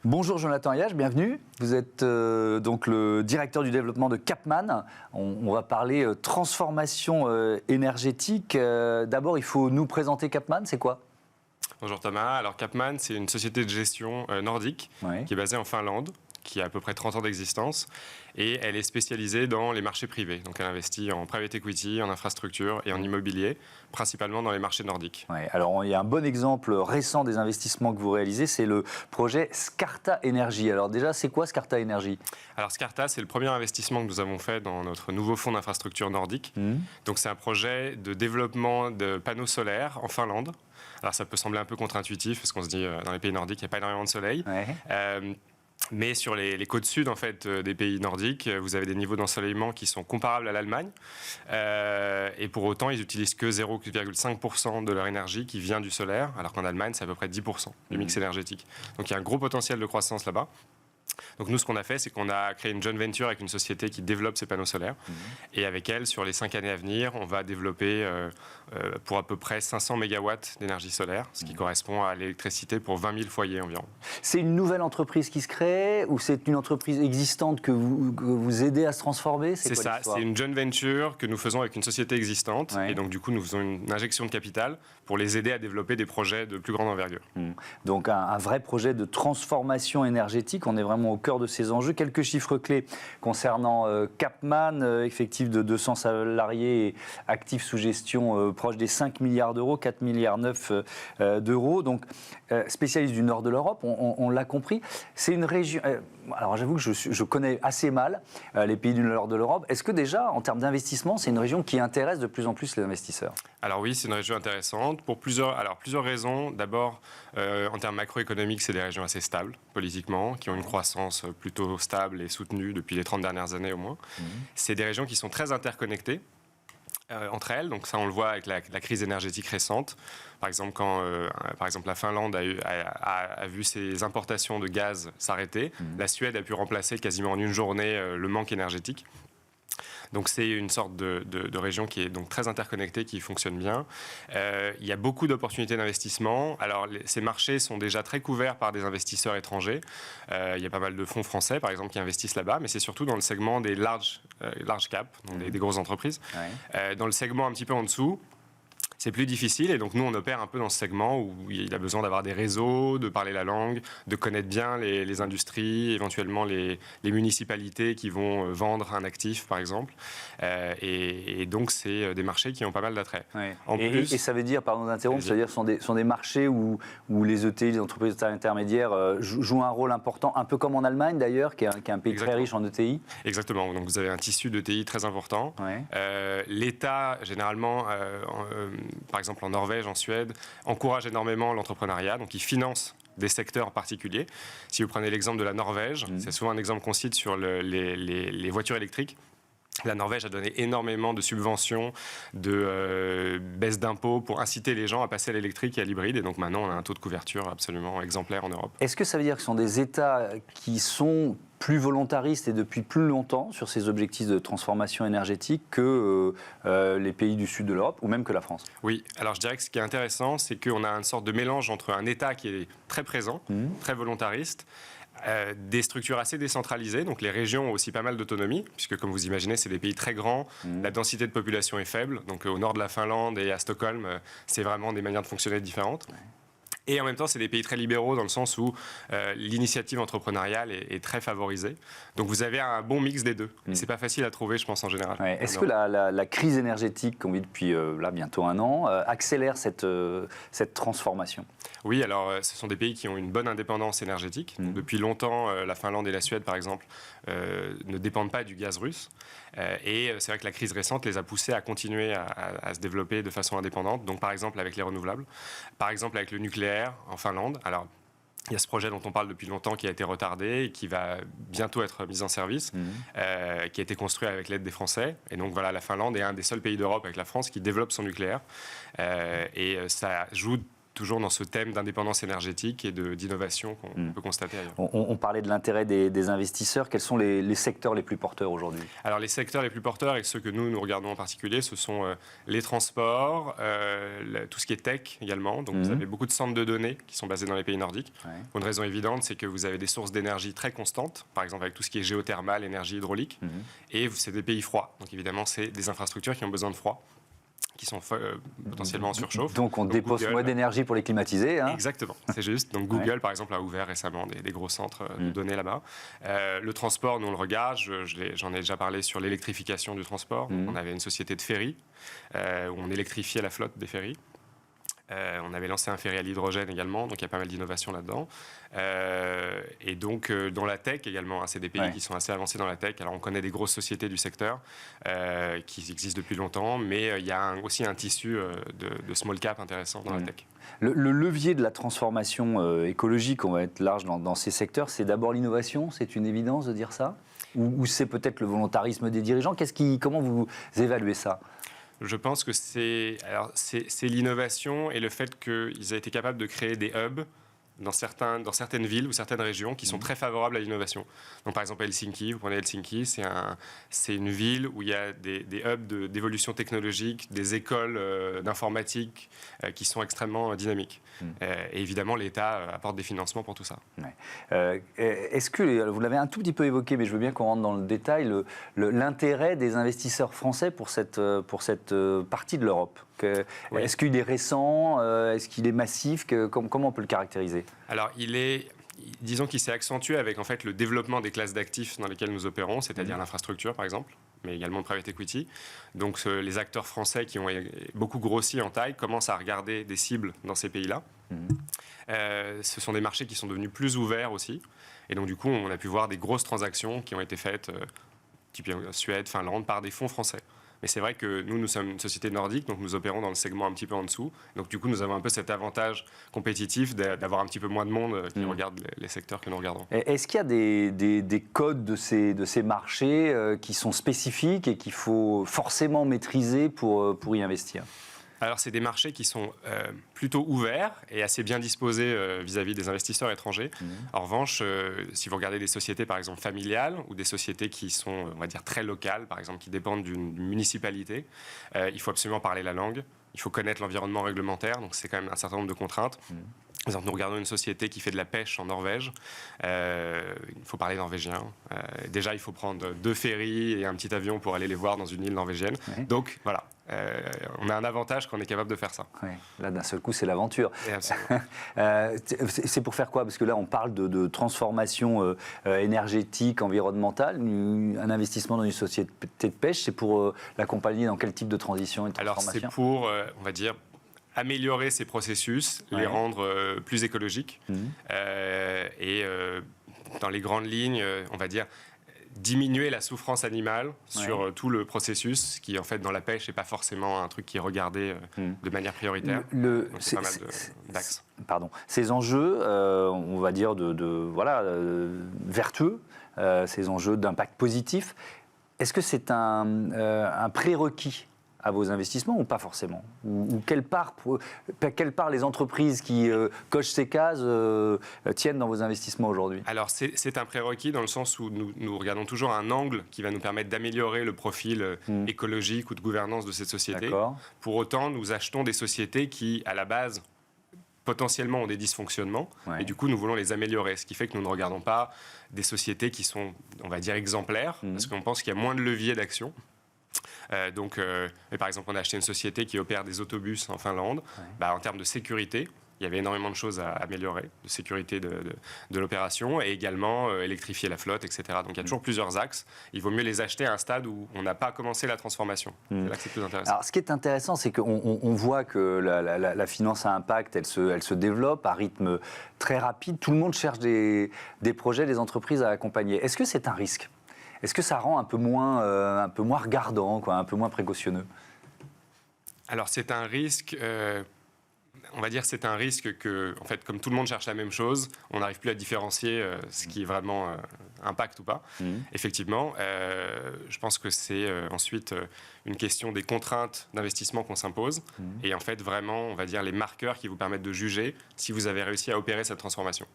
Bonjour Jonathan Ayache, bienvenue. Vous êtes donc le directeur du développement de Capman. On va parler transformation énergétique. D'abord, il faut nous présenter Capman, c'est quoi ? Bonjour Thomas. Alors Capman, c'est une société de gestion nordique qui est basée en Finlande, qui a à peu près 30 ans d'existence, et elle est spécialisée dans les marchés privés. Donc elle investit en private equity, en infrastructure et en immobilier, principalement dans les marchés nordiques. Ouais, alors il y a un bon exemple récent des investissements que vous réalisez, c'est le projet Skarta Energy. Alors déjà, c'est quoi Skarta Energy ? Alors Skarta, c'est le premier investissement que nous avons fait dans notre nouveau fonds d'infrastructure nordique. Donc c'est un projet de développement de panneaux solaires en Finlande. Alors ça peut sembler un peu contre-intuitif, parce qu'on se dit dans les pays nordiques, il n'y a pas énormément de soleil. Mais sur les côtes sud en fait, des pays nordiques, vous avez des niveaux d'ensoleillement qui sont comparables à l'Allemagne. Et pour autant, ils n'utilisent que 0,5% de leur énergie qui vient du solaire, alors qu'en Allemagne, c'est à peu près 10% du mix énergétique. Donc il y a un gros potentiel de croissance là-bas. Donc nous, ce qu'on a fait, c'est qu'on a créé une joint venture avec une société qui développe ces panneaux solaires. Et avec elle, sur les 5 années à venir, on va développer pour à peu près 500 mégawatts d'énergie solaire, ce qui correspond à l'électricité pour 20 000 foyers environ. C'est une nouvelle entreprise qui se crée ou c'est une entreprise existante que vous aidez à se transformer ? C'est ça, c'est une joint venture que nous faisons avec une société existante. Et donc du coup, nous faisons une injection de capital pour les aider à développer des projets de plus grande envergure. Donc un vrai projet de transformation énergétique, on est vraiment au cœur de ces enjeux. Quelques chiffres clés concernant Capman, effectif de 200 salariés et actifs sous gestion proche des 5 milliards d'euros, 4 milliards 9 d'euros. Donc spécialiste du nord de l'Europe, on l'a compris. C'est une région... alors j'avoue que je connais assez mal les pays du nord de l'Europe. Est-ce que déjà, en termes d'investissement, c'est une région qui intéresse de plus en plus les investisseurs ? Alors oui, c'est une région intéressante pour plusieurs raisons. D'abord, en termes macroéconomiques, c'est des régions assez stables politiquement, qui ont une croissance plutôt stable et soutenue depuis les 30 dernières années au moins. C'est des régions qui sont très interconnectées entre elles, donc ça on le voit avec la crise énergétique récente. Par exemple, quand la Finlande a vu ses importations de gaz s'arrêter, la Suède a pu remplacer quasiment en une journée le manque énergétique. Donc c'est une sorte de région qui est donc très interconnectée, qui fonctionne bien. Il y a beaucoup d'opportunités d'investissement. Alors ces marchés sont déjà très couverts par des investisseurs étrangers. Il y a pas mal de fonds français, par exemple, qui investissent là-bas, mais c'est surtout dans le segment des large cap, donc des grosses entreprises. Dans le segment un petit peu en dessous, c'est plus difficile et donc nous on opère un peu dans ce segment où il a besoin d'avoir des réseaux, de parler la langue, de connaître bien les industries, éventuellement les municipalités qui vont vendre un actif par exemple. Et donc c'est des marchés qui ont pas mal d'attrait. Et ça veut dire, pardon d'interrompre, c'est-à-dire sont des marchés où les ETI, les entreprises intermédiaires jouent un rôle important, un peu comme en Allemagne d'ailleurs, qui est un pays très riche en ETI. Exactement, donc vous avez un tissu d'ETI très important. L'État généralement... par exemple en Norvège, en Suède, encourage énormément l'entrepreneuriat, donc ils financent des secteurs particuliers. Si vous prenez l'exemple de la Norvège, c'est souvent un exemple qu'on cite sur les voitures électriques. La Norvège a donné énormément de subventions, de baisses d'impôts pour inciter les gens à passer à l'électrique et à l'hybride. Et donc maintenant, on a un taux de couverture absolument exemplaire en Europe. Est-ce que ça veut dire que ce sont des États qui sont plus volontaristes et depuis plus longtemps sur ces objectifs de transformation énergétique que les pays du sud de l'Europe ou même que la France ? Oui, alors je dirais que ce qui est intéressant, c'est qu'on a une sorte de mélange entre un État qui est très présent, très volontariste, des structures assez décentralisées, donc les régions ont aussi pas mal d'autonomie, puisque comme vous imaginez, c'est des pays très grands, la densité de population est faible, donc au nord de la Finlande et à Stockholm, c'est vraiment des manières de fonctionner différentes. Et en même temps, c'est des pays très libéraux dans le sens où l'initiative entrepreneuriale est très favorisée. Donc vous avez un bon mix des deux. C'est pas facile à trouver, je pense, en général. Est-ce que la crise énergétique qu'on vit depuis là, bientôt un an accélère cette transformation ? Oui, alors ce sont des pays qui ont une bonne indépendance énergétique. Donc, depuis longtemps, la Finlande et la Suède, par exemple, ne dépendent pas du gaz russe. Et c'est vrai que la crise récente les a poussés à continuer à se développer de façon indépendante. Donc par exemple avec les renouvelables, par exemple avec le nucléaire en Finlande. Alors il y a ce projet dont on parle depuis longtemps qui a été retardé et qui va bientôt être mis en service, qui a été construit avec l'aide des Français. Et donc voilà, la Finlande est un des seuls pays d'Europe avec la France qui développe son nucléaire. Et ça joue toujours dans ce thème d'indépendance énergétique et d'innovation qu'on peut constater ailleurs. On parlait de l'intérêt des investisseurs. Quels sont les secteurs les plus porteurs aujourd'hui? Alors les secteurs les plus porteurs et ceux que nous regardons en particulier, ce sont les transports, tout ce qui est tech également. Donc vous avez beaucoup de centres de données qui sont basés dans les pays nordiques. Pour une raison évidente, c'est que vous avez des sources d'énergie très constantes, par exemple avec tout ce qui est géothermal, énergie hydraulique, et c'est des pays froids. Donc évidemment, c'est des infrastructures qui ont besoin de froid, qui sont potentiellement en surchauffe. Donc on dépose moins d'énergie pour les climatiser. Hein. Exactement, c'est juste. Donc Google, par exemple, a ouvert récemment des gros centres de données là-bas. Le transport, nous on le regarde, j'en ai déjà parlé sur l'électrification du transport. On avait une société de ferry où on électrifiait la flotte des ferries. On avait lancé un ferry à l'hydrogène également, donc il y a pas mal d'innovations là-dedans. Et donc dans la tech également, hein, c'est des pays qui sont assez avancés dans la tech. Alors on connaît des grosses sociétés du secteur qui existent depuis longtemps, mais il y a aussi un tissu de small cap intéressant dans la tech. Le levier de la transformation écologique, on va être large dans ces secteurs, c'est d'abord l'innovation, c'est une évidence de dire ça? Ou c'est peut-être le volontarisme des dirigeants? Comment vous évaluez ça? Je pense que c'est l'innovation et le fait qu'ils aient été capables de créer des hubs dans certaines villes ou certaines régions qui sont très favorables à l'innovation. Donc par exemple Helsinki, vous prenez Helsinki, c'est une ville où il y a des hubs d'évolution technologique, des écoles d'informatique qui sont extrêmement dynamiques. Et évidemment, l'État apporte des financements pour tout ça. Est-ce que, vous l'avez un tout petit peu évoqué, mais je veux bien qu'on rentre dans le détail, l'intérêt des investisseurs français pour cette partie de l'Europe? Est-ce qu'il est récent? Est-ce qu'il est massif? Comment on peut le caractériser? Alors, disons qu'il s'est accentué avec en fait, le développement des classes d'actifs dans lesquelles nous opérons, c'est-à-dire l'infrastructure par exemple, mais également le private equity. Donc les acteurs français qui ont beaucoup grossi en taille commencent à regarder des cibles dans ces pays-là. Ce sont des marchés qui sont devenus plus ouverts aussi. Et donc du coup, on a pu voir des grosses transactions qui ont été faites, type Suède, Finlande, par des fonds français. Mais c'est vrai que nous sommes une société nordique, donc nous opérons dans le segment un petit peu en dessous. Donc du coup, nous avons un peu cet avantage compétitif d'avoir un petit peu moins de monde qui regarde les secteurs que nous regardons. Est-ce qu'il y a des codes de ces marchés qui sont spécifiques et qu'il faut forcément maîtriser pour y investir? Alors, c'est des marchés qui sont plutôt ouverts et assez bien disposés vis-à-vis des investisseurs étrangers. En revanche, si vous regardez des sociétés, par exemple, familiales ou des sociétés qui sont, on va dire, très locales, par exemple, qui dépendent d'une municipalité, il faut absolument parler la langue. Il faut connaître l'environnement réglementaire, donc c'est quand même un certain nombre de contraintes. Par exemple, nous regardons une société qui fait de la pêche en Norvège. Il faut parler norvégien. Déjà, il faut prendre 2 ferries et un petit avion pour aller les voir dans une île norvégienne. Donc, voilà. On a un avantage quand on est capable de faire ça. Là, d'un seul coup, c'est l'aventure. C'est pour faire quoi? Parce que là, on parle de transformation énergétique, environnementale. Un investissement dans une société de pêche, c'est pour l'accompagner dans quel type de transition et de transformation? Alors, c'est pour, on va dire, améliorer ces processus, les rendre plus écologiques et dans les grandes lignes, on va dire, diminuer la souffrance animale sur tout le processus qui, en fait, dans la pêche, n'est pas forcément un truc qui est regardé de manière prioritaire. Donc, c'est pas mal d'axes. Pardon. Ces enjeux, on va dire, vertueux, ces enjeux d'impact positif, est-ce que c'est un prérequis à vos investissements ou pas forcément? Ou quelle part les entreprises qui cochent ces cases tiennent dans vos investissements aujourd'hui? Alors c'est un prérequis dans le sens où nous regardons toujours un angle qui va nous permettre d'améliorer le profil écologique ou de gouvernance de cette société. Pour autant, nous achetons des sociétés qui, à la base, potentiellement ont des dysfonctionnements et du coup nous voulons les améliorer, ce qui fait que nous ne regardons pas des sociétés qui sont, on va dire, exemplaires, parce qu'on pense qu'il y a moins de leviers d'action. Par exemple, on a acheté une société qui opère des autobus en Finlande. En termes de sécurité, il y avait énormément de choses à améliorer, de sécurité de l'opération et également électrifier la flotte, etc. Donc il y a toujours plusieurs axes. Il vaut mieux les acheter à un stade où on n'a pas commencé la transformation. C'est là que c'est plus intéressant. Alors ce qui est intéressant, c'est qu'on voit que la finance à impact, elle se développe à rythme très rapide. Tout le monde cherche des projets, des entreprises à accompagner. Est-ce que c'est un risque ? Est-ce que ça rend un peu moins regardant, un peu moins précautionneux? Alors c'est un risque. on va dire que c'est un risque que, en fait, comme tout le monde cherche la même chose, on n'arrive plus à différencier ce qui est vraiment impact ou pas. Effectivement, je pense que c'est ensuite une question des contraintes d'investissement qu'on s'impose et en fait vraiment, on va dire, les marqueurs qui vous permettent de juger si vous avez réussi à opérer cette transformation.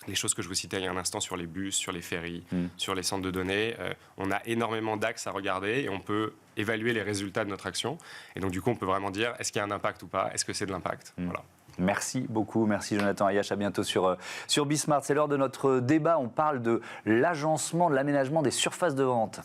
Les choses que je vous citais il y a un instant sur les bus, sur les ferries, sur les centres de données, on a énormément d'axes à regarder et on peut évaluer les résultats de notre action. Et donc, du coup, on peut vraiment dire, est-ce qu'il y a un impact ou pas? Est-ce que c'est de l'impact? Voilà. Merci beaucoup, merci Jonathan Ayache, à bientôt sur Bismart. C'est l'heure de notre débat, on parle de l'agencement, de l'aménagement des surfaces de vente.